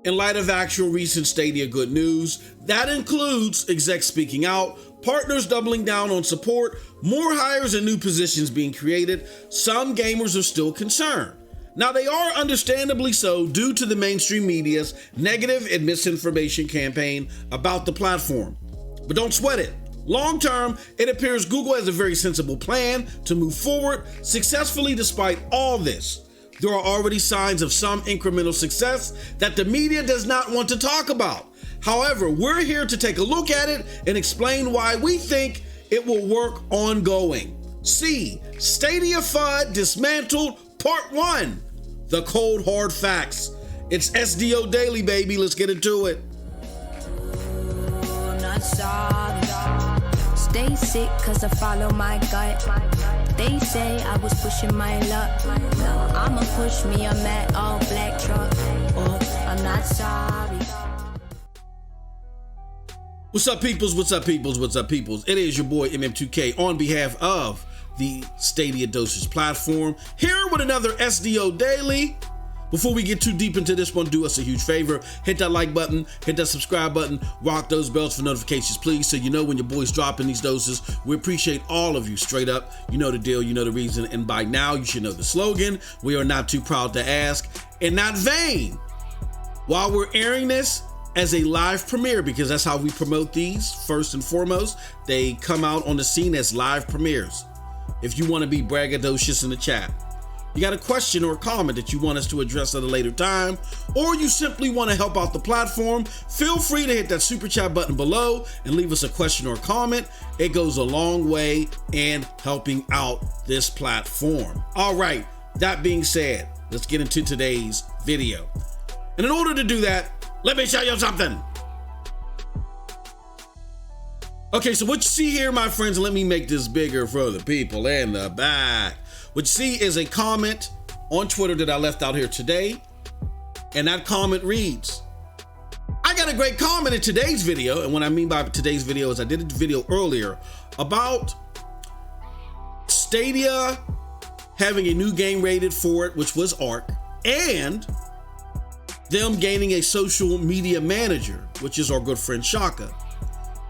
In light of actual recent Stadia good news, that includes execs speaking out, partners doubling down on support, more hires and new positions being created, some gamers are still concerned. Now, they are understandably so due to the mainstream media's negative and misinformation campaign about the platform. But don't sweat it. Long term, it appears Google has a very sensible plan to move forward successfully despite all this. There are already signs of some incremental success that the media does not want to talk about. However, we're here to take a look at it and explain why we think it will work ongoing. See Stadia F.U.D. Dismantled Part 1, the cold hard facts. It's SDO Daily, baby. Let's get into it. Stay sick cause I follow my gut. They say I was pushing my luck. I'ma push me a matte all black truck. Oh, I'm not sorry. What's up, peoples? What's up, peoples? What's up, peoples? It is your boy MM2K on behalf of the Stadia Dosage platform, here with another SDO Daily. Before we get too deep into this one, do us a huge favor. Hit that like button, hit that subscribe button, rock those bells for notifications, please, so you know when your boy's dropping these doses. We appreciate all of you, straight up. You know the deal, you know the reason, and by now you should know the slogan. We are not too proud to ask, and not vain. While we're airing this as a live premiere, because that's how we promote these, first and foremost, they come out on the scene as live premieres. If you want to be braggadocious in the chat, you got a question or a comment that you want us to address at a later time, or you simply want to help out the platform, feel free to hit that super chat button below and leave us a question or a comment. It goes a long way in helping out this platform. All right, that being said, let's get into today's video. And in order to do that, let me show you something. Okay, so what you see here, my friends, let me make this bigger for the people in the back. What you see is a comment on Twitter that I left out here today, and that comment reads, I got a great comment in today's video, and what I mean by today's video is I did a video earlier about Stadia having a new game rated for it, which was Arc, and them gaining a social media manager, which is our good friend Shaka.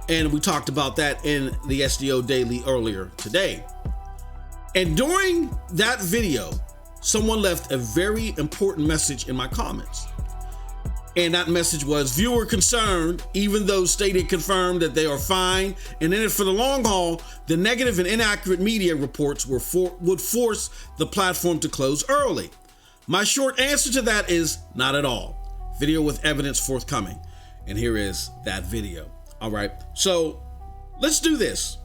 And we talked about that in the SDO Daily earlier today. And during that video, someone left a very important message in my comments. And that message was, viewer concerned, even though Stadia confirmed that they are fine and in it for the long haul, the negative and inaccurate media reports would force the platform to close early. My short answer to that is not at all. Video with evidence forthcoming. And here is that video. All right, so let's do this.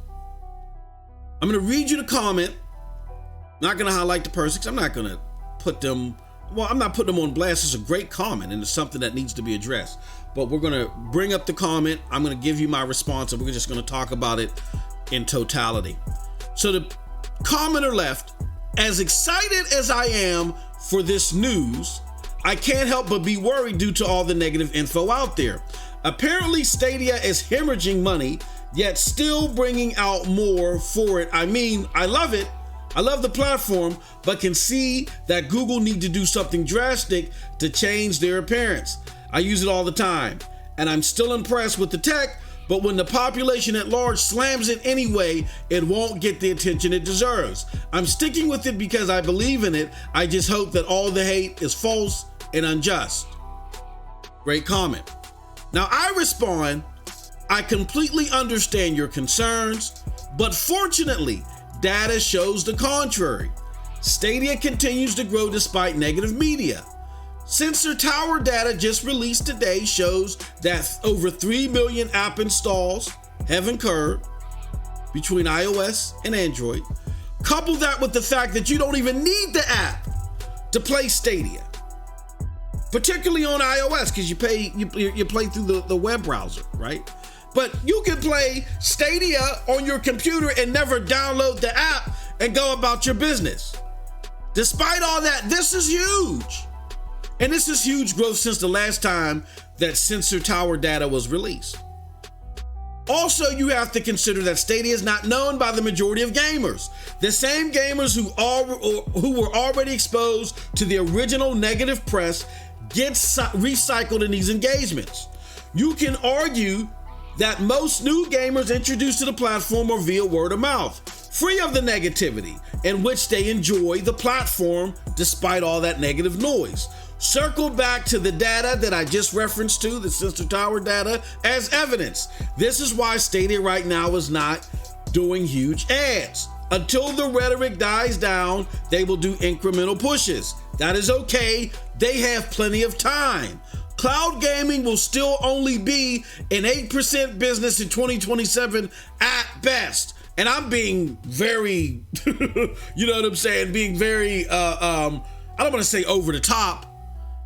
I'm gonna read you the comment. Not gonna highlight the person because I'm not gonna put them, well, I'm not putting them on blast. It's a great comment and it's something that needs to be addressed. But we're gonna bring up the comment. I'm gonna give you my response and we're just gonna talk about it in totality. So the commenter left, as excited as I am for this news, I can't help but be worried due to all the negative info out there. Apparently Stadia is hemorrhaging money, yet still bringing out more for it. I mean, I love it. I love the platform, but can see that Google need to do something drastic to change their appearance. I use it all the time, and I'm still impressed with the tech, but when the population at large slams it anyway, it won't get the attention it deserves. I'm sticking with it because I believe in it. I just hope that all the hate is false and unjust. Great comment. Now I respond, I completely understand your concerns, but fortunately, data shows the contrary. Stadia continues to grow despite negative media. Sensor Tower data just released today shows that over 3 million app installs have occurred between iOS and Android. Couple that with the fact that you don't even need the app to play Stadia, particularly on iOS, because you play through the web browser, right? But you can play Stadia on your computer and never download the app and go about your business. Despite all that, this is huge. And this is huge growth since the last time that Sensor Tower data was released. Also, you have to consider that Stadia is not known by the majority of gamers. The same gamers who were already exposed to the original negative press gets recycled in these engagements. You can argue that most new gamers introduced to the platform are via word of mouth, free of the negativity, in which they enjoy the platform despite all that negative noise. Circle back to the data that I just referenced to, the Sensor Tower data, as evidence. This is why Stadia right now is not doing huge ads. Until the rhetoric dies down, they will do incremental pushes. That is okay. They have plenty of time. Cloud gaming will still only be an 8% business in 2027 at best. And I'm being very, you know what I'm saying? Being very, I don't want to say over the top,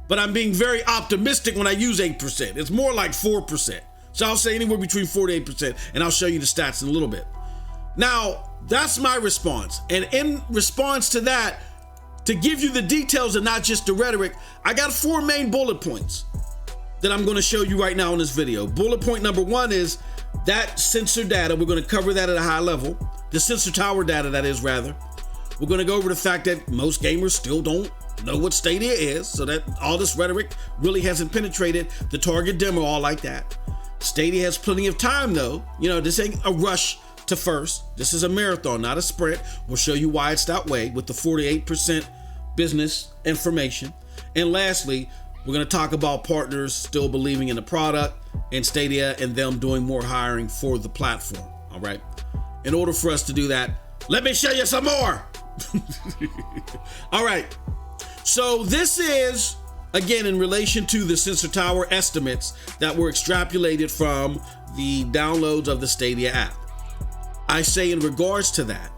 but I'm being very optimistic when I use 8%. It's more like 4%. So I'll say anywhere between 4 to 8%, and I'll show you the stats in a little bit. Now, that's my response. And in response to that, to give you the details and not just the rhetoric, I got 4 main bullet points that I'm going to show you right now in this video. Bullet point number 1 is that sensor data. We're going to cover that at a high level. The Sensor Tower data, that is, rather. We're going to go over the fact that most gamers still don't know what Stadia is, so that all this rhetoric really hasn't penetrated the target demo, all like that. Stadia has plenty of time, though. You know, this ain't a rush to first. This is a marathon, not a sprint. We'll show you why it's that way with the 48% business information. And lastly, we're going to talk about partners still believing in the product and Stadia and them doing more hiring for the platform. All right. In order for us to do that, let me show you some more. All right. So this is, again, in relation to the Sensor Tower estimates that were extrapolated from the downloads of the Stadia app. I say in regards to that,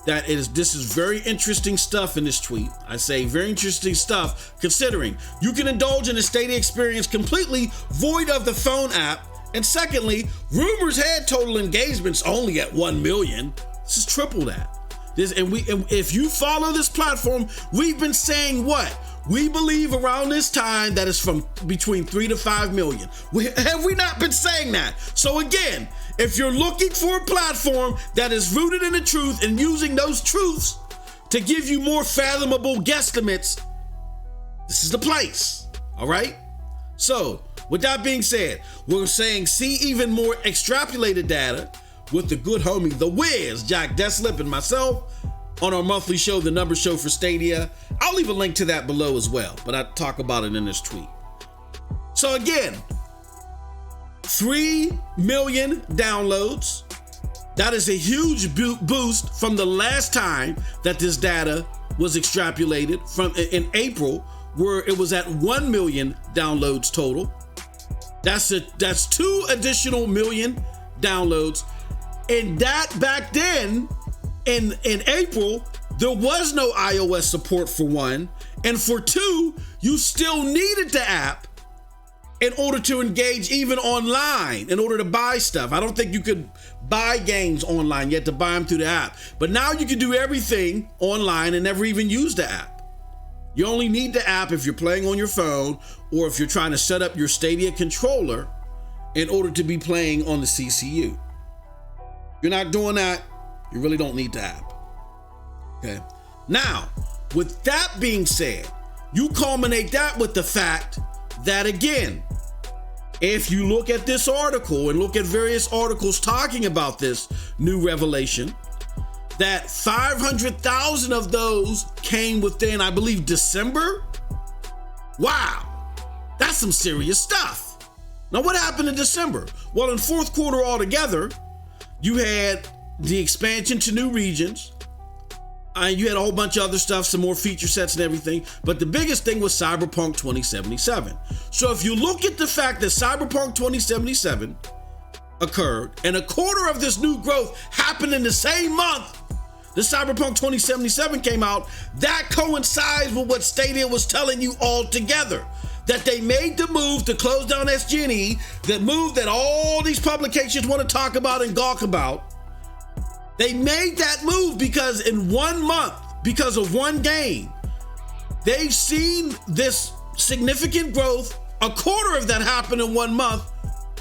this is very interesting stuff in this tweet. I say very interesting stuff considering you can indulge in the Stadia experience completely void of the phone app. And secondly, rumors had total engagements only at 1 million. This is triple that. And if you follow this platform, we've been saying what? We believe around this time that it's from between 3 to 5 million. Have we not been saying that? So again, if you're looking for a platform that is rooted in the truth and using those truths to give you more fathomable guesstimates, this is the place. All right? So with that being said, we're saying see even more extrapolated data with the good homie, The Wiz, Jack Deslip, and myself on our monthly show, The Numbers Show for Stadia. I'll leave a link to that below as well, but I talk about it in this tweet. So again, 3 million downloads. That is a huge boost from the last time that this data was extrapolated from in April, where it was at 1 million downloads total. That's 2 additional million downloads. And that back then, in April, there was no iOS support for 1. And for 2, you still needed the app in order to engage even online, in order to buy stuff. I don't think you could buy games online. You had to buy them through the app. But now you can do everything online and never even use the app. You only need the app if you're playing on your phone or if you're trying to set up your Stadia controller in order to be playing on the CCU. You're not doing that, you really don't need the app. Okay. Now, with that being said, you culminate that with the fact that, again, if you look at this article and look at various articles talking about this new revelation, that 500,000 of those came within, I believe, December. Wow, that's some serious stuff. Now, what happened in December? Well, in fourth quarter altogether, you had the expansion to new regions. You had a whole bunch of other stuff, some more feature sets and everything. But the biggest thing was Cyberpunk 2077. So if you look at the fact that Cyberpunk 2077 occurred and a quarter of this new growth happened in the same month the Cyberpunk 2077 came out, that coincides with what Stadia was telling you all together. That they made the move to close down SG&E, the move that all these publications want to talk about and gawk about. They made that move because in 1 month, because of one game, they've seen this significant growth. A quarter of that happened in 1 month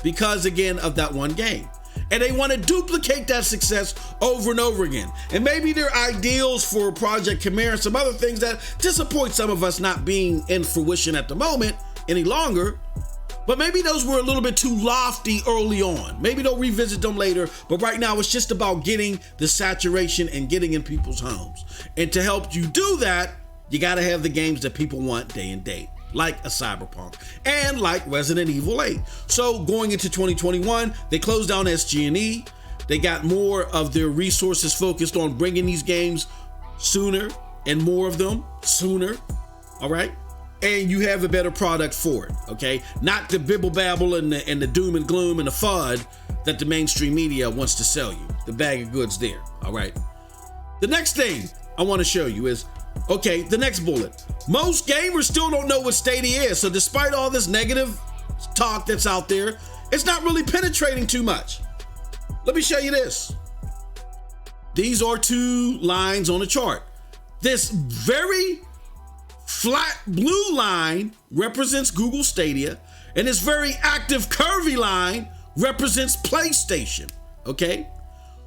because, again, of that one game. and they want to duplicate that success over and over again. And maybe their ideals for Project Chimera and some other things that disappoint some of us not being in fruition at the moment any longer, but maybe those were a little bit too lofty early on. Maybe they'll revisit them later, but right now it's just about getting the saturation and getting in people's homes. And to help you do that, you got to have the games that people want day and date, like a Cyberpunk and like Resident Evil 8. So going into 2021, they closed down SG&E. They got more of their resources focused on bringing these games sooner and more of them sooner. All right. And you have a better product for it. Okay. Not the bibble babble and the doom and gloom and the FUD that the mainstream media wants to sell you. The bag of goods there. All right. The next thing I want to show you is, okay, the next bullet. Most gamers still don't know what Stadia is. So despite all this negative talk that's out there, it's not really penetrating too much. Let me show you this. These are two lines on a chart. This very flat blue line represents Google Stadia, and this very active curvy line represents PlayStation. Okay?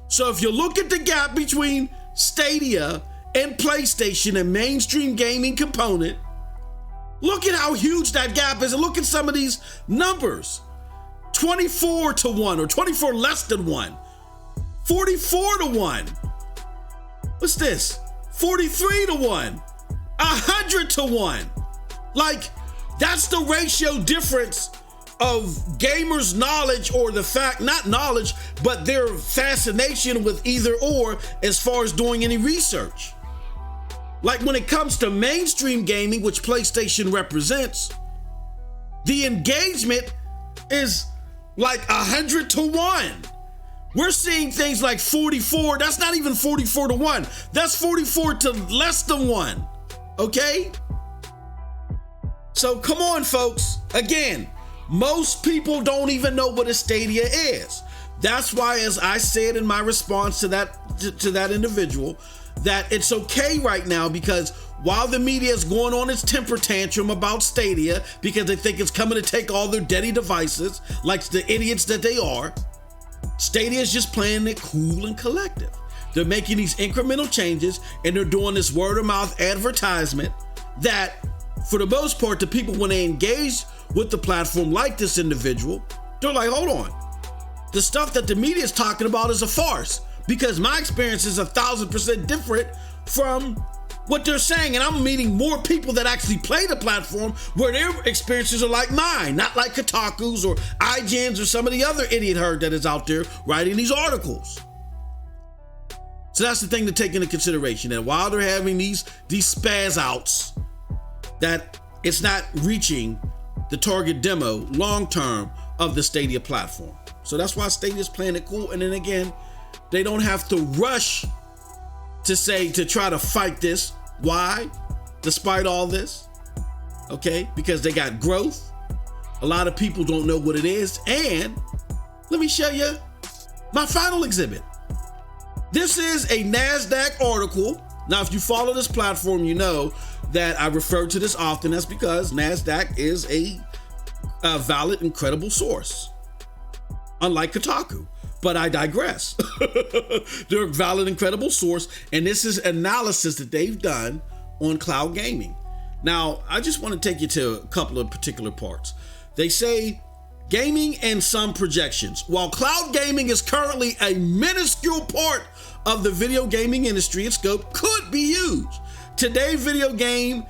So if you look at the gap between Stadia and PlayStation and mainstream gaming component, look at how huge that gap is, and look at some of these numbers. 24 to 1 or 24 less than 1. 44 to 1. What's this? 43 to 1. 100 to 1. Like, that's the ratio difference of gamers' knowledge, or the fact, not knowledge, but their fascination with either or as far as doing any research. Like when it comes to mainstream gaming, which PlayStation represents, the engagement is like 100 to 1. We're seeing things like 44. That's not even 44 to 1. That's 44 to less than 1. Okay? So come on, folks. Again, most people don't even know what a Stadia is. That's why, as I said in my response to that individual, that it's okay right now, because while the media is going on its temper tantrum about Stadia because they think it's coming to take all their daddy devices, like the idiots that they are, Stadia is just playing it cool and collective. They're making these incremental changes, and they're doing this word of mouth advertisement that, for the most part, the people, when they engage with the platform like this individual, they're like, hold on. The stuff that the media is talking about is a farce, because my experience is 1,000% different from what they're saying. And I'm meeting more people that actually play the platform where their experiences are like mine, not like Kotaku's or IGN's or some of the other idiot herd that is out there writing these articles. So that's the thing to take into consideration, that while they're having these spaz outs, that it's not reaching the target demo long-term of the Stadia platform. So that's why Stadia's playing it cool. And then again, they don't have to rush to try to fight this. Why? Despite all this, okay? Because they got growth. A lot of people don't know what it is. And let me show you my final exhibit. This is a NASDAQ article. Now, if you follow this platform, you know that I refer to this often. That's because NASDAQ is a valid and credible source, unlike Kotaku. But I digress. They're a valid and credible source, and this is analysis that they've done on cloud gaming. Now, I just want to take you to a couple of particular parts. They say gaming and some projections. While cloud gaming is currently a minuscule part of the video gaming industry, its scope could be huge. Today, video game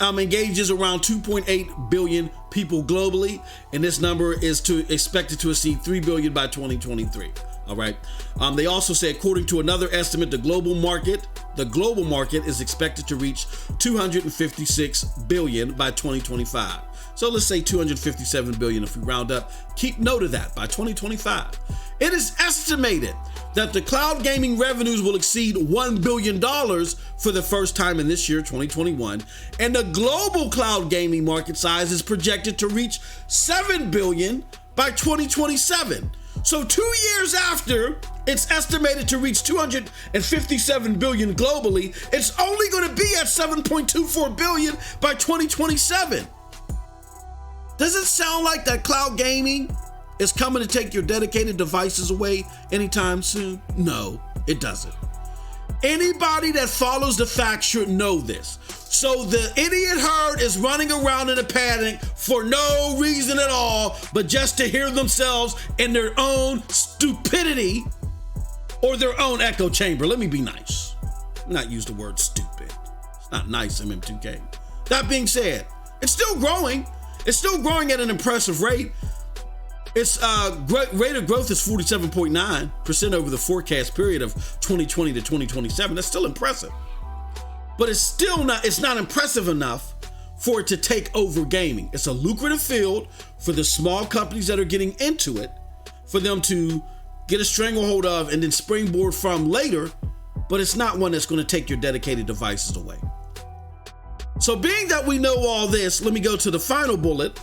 engages around 2.8 billion people globally, and this number is expected to exceed 3 billion by 2023. All right. They also say, according to another estimate, the global market is expected to reach 256 billion by 2025. So let's say 257 billion if we round up. Keep note of that, by 2025. It is estimated that the cloud gaming revenues will exceed $1 billion for the first time in this year, 2021, and the global cloud gaming market size is projected to reach $7 billion by 2027. So 2 years after it's estimated to reach 257 billion globally, it's only going to be at 7.24 billion by 2027. Does it sound like that cloud gaming is coming to take your dedicated devices away anytime soon? No, it doesn't. Anybody that follows the facts should know this. So the idiot herd is running around in a panic for no reason at all, but just to hear themselves in their own stupidity or their own echo chamber. Let me be nice. Not use the word stupid. It's not nice, MM2K. That being said, it's still growing. It's still growing at an impressive rate. Its rate of growth is 47.9% over the forecast period of 2020 to 2027. That's still impressive. But it's not impressive enough for it to take over gaming. It's a lucrative field for the small companies that are getting into it, for them to get a stranglehold of and then springboard from later, but it's not one that's going to take your dedicated devices away. So being that we know all this, let me go to the final bullet,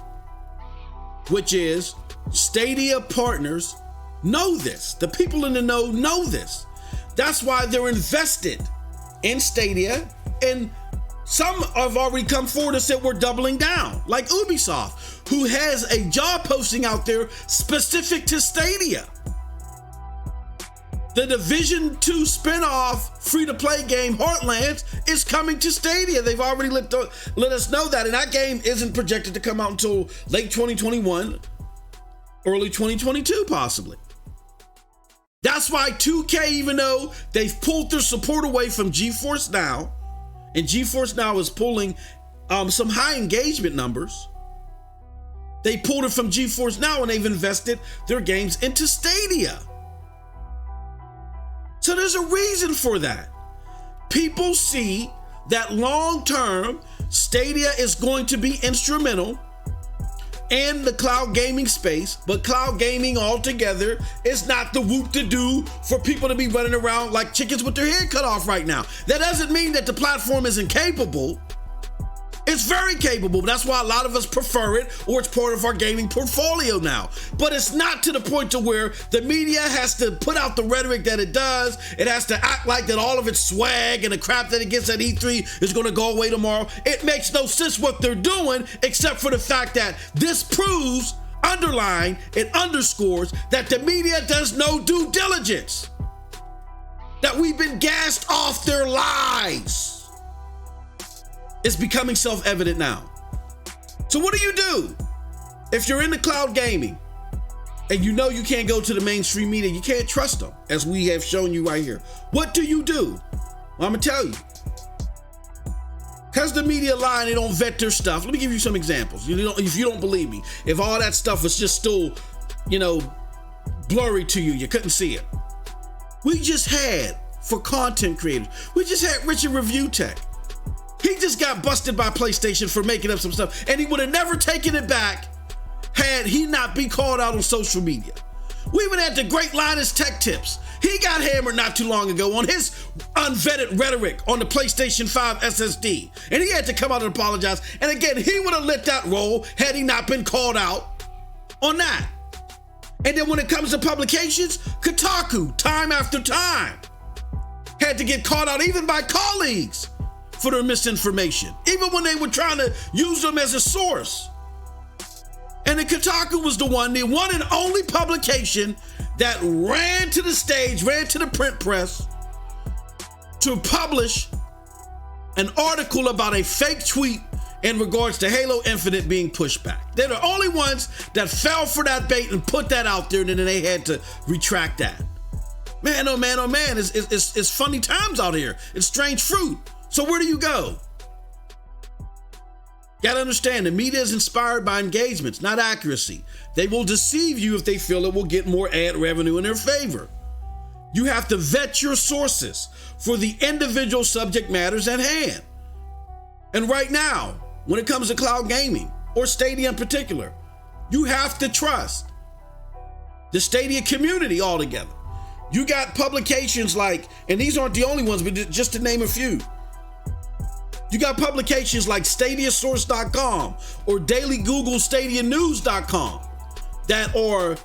which is Stadia Partners know this. The people in the know this. That's why they're invested in Stadia, and some have already come forward and said we're doubling down, like Ubisoft, who has a job posting out there specific to Stadia. The Division 2 spinoff free-to-play game Heartlands is coming to Stadia. They've already let us know that, and that game isn't projected to come out until late 2021, early 2022 possibly. That's why 2K, even though they've pulled their support away from Geforce Now, and Geforce Now is pulling some high engagement numbers, they pulled it from Geforce Now and they've invested their games into Stadia. So there's a reason for that. People see that long term, Stadia is going to be instrumental in the cloud gaming space, but cloud gaming altogether is not the whoop-to-do for people to be running around like chickens with their head cut off right now. That doesn't mean that the platform isn't capable. It's very capable. That's why a lot of us prefer it, or it's part of our gaming portfolio now. But it's not to the point to where the media has to put out the rhetoric that it does. It has to act like that all of its swag and the crap that it gets at E3 is going to go away tomorrow. It makes no sense what they're doing, except for the fact that this proves, underline, it underscores that the media does no due diligence. That we've been gassed off their lies. It's becoming self-evident now. So what do? If you're into cloud gaming and you know you can't go to the mainstream media, you can't trust them, as we have shown you right here. What do? Well, I'm gonna tell you. Because the media lie and they don't vet their stuff. Let me give you some examples. If you don't believe me, if all that stuff was just still, blurry to you, you couldn't see it. We just had, for content creators, we just had Richard Review Tech. He just got busted by PlayStation for making up some stuff, and he would have never taken it back had he not been called out on social media. We even had the great Linus Tech Tips. He got hammered not too long ago on his unvetted rhetoric on the PlayStation 5 SSD, and he had to come out and apologize. And again, he would have let that roll had he not been called out on that. And then when it comes to publications, Kotaku, time after time, had to get called out even by colleagues for their misinformation, even when they were trying to use them as a source. And then Kotaku was the one and only publication that ran to the stage, ran to the print press to publish an article about a fake tweet in regards to Halo Infinite being pushed back. They're the only ones that fell for that bait and put that out there, and then they had to retract that. Man, oh man, it's funny times out here. It's strange fruit. So where do you go? Gotta understand, the media is inspired by engagements, not accuracy. They will deceive you if they feel it will get more ad revenue in their favor. You have to vet your sources for the individual subject matters at hand. And right now, when it comes to cloud gaming, or Stadia in particular, you have to trust the Stadia community altogether. You got publications like, and these aren't the only ones, but just to name a few. You got publications like StadiaSource.com or Daily Google StadiaNews.com that are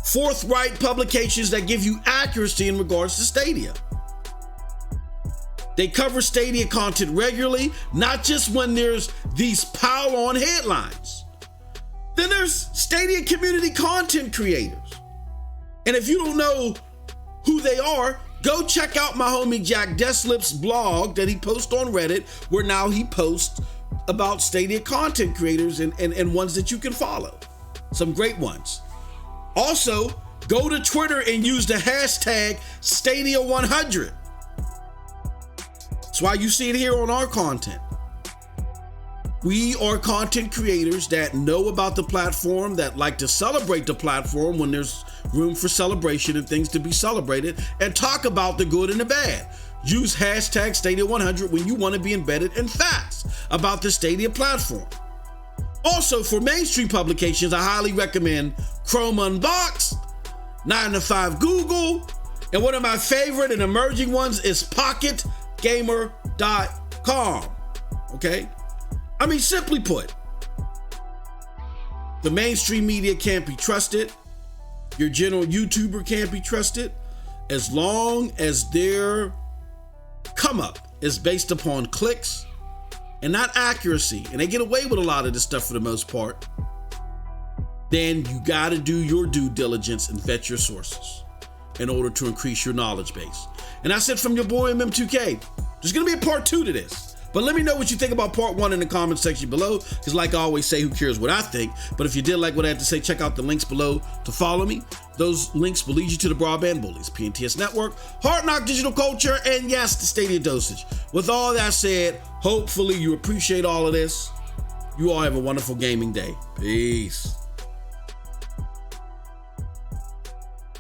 forthright publications that give you accuracy in regards to Stadia. They cover Stadia content regularly, not just when there's these pile-on headlines. Then there's Stadia community content creators. And if you don't know who they are, go check out my homie Jack Deslip's blog that he posts on Reddit, where now he posts about Stadia content creators and ones that you can follow. Some great ones. Also, go to Twitter and use the hashtag Stadia100. That's why you see it here on our content. We are content creators that know about the platform, that like to celebrate the platform when there's room for celebration and things to be celebrated, and talk about the good and the bad. Use hashtag Stadia100 when you want to be embedded in facts about the Stadia platform. Also, for mainstream publications, I highly recommend Chrome Unboxed, 9 to 5 Google, and one of my favorite and emerging ones is PocketGamer.com. Okay? I mean, simply put, the mainstream media can't be trusted. Your general YouTuber can't be trusted as long as their come up is based upon clicks and not accuracy, and they get away with a lot of this stuff for the most part. Then you got to do your due diligence and vet your sources in order to increase your knowledge base. And that's it from your boy MM2K. There's going to be a part 2 to this. But let me know what you think about part 1 in the comment section below, because like I always say, who cares what I think? But if you did like what I had to say, check out the links below to follow me. Those links will lead you to the Broadband Bullies, PNTS Network, Hard Knock Digital Culture, and yes, the Stadia Dosage. With all that said, hopefully you appreciate all of this. You all have a wonderful gaming day. Peace.